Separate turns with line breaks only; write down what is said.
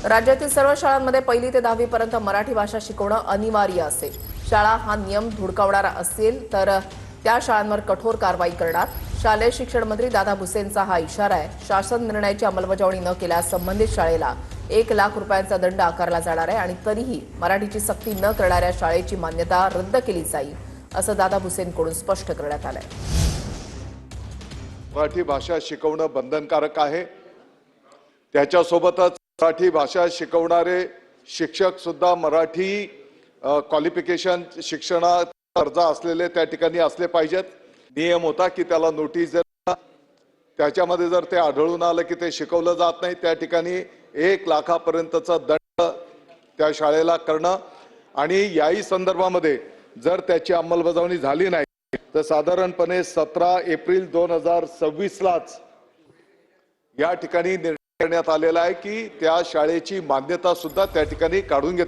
राज्यातील सर्व शाळांमध्ये 1ली ते 10वी पर्यंत मराठी भाषा शिकवणं अनिवार्य असेल। शाळा हा नियम धुडकावणारा असेल तर त्या शाळांवर कठोर कारवाई करणार। शालेय शिक्षण मंत्री दादा भुसेंचा हा इशारा आहे। शासन निर्णयाची अंमलबजावणी न केल्यास संबंधित शाळेला 1 लाख रुपयांचा दंड आकारला जाणार आहे आणि तरीही मराठीची सक्ती न करणाऱ्या शाळेची मान्यता रद्द केली जाईल, असं दादा भुसेंकडून स्पष्ट करण्यात आलंय।
मराठी भाषा शिकवणं बंधनकारक आहे। त्याच्यासोबतच मराठी भाषा शिकवणारे शिक्षक सुद्धा मराठी क्वालिफिकेशन शिक्षणात अर्ज असलेले त्या ठिकाणी असले पाहिजेत। नियम होता की त्याला नोटीस त्याच्यामध्ये जर ते आढळून आलं की ते शिकवलं जात नाही, त्या ठिकाणी 1 लाखापर्यंतचा दंड त्या शाळेला करणं आणि याही संदर्भामध्ये जर त्याची अंमलबजावणी झाली नाही तर साधारणपणे 17 एप्रिल 2026 लाच या ठिकाणी निर्णय करण्यात आलेला आहे की त्या शाळेची मान्यता सुद्धा त्या ठिकाणी काढून घेतली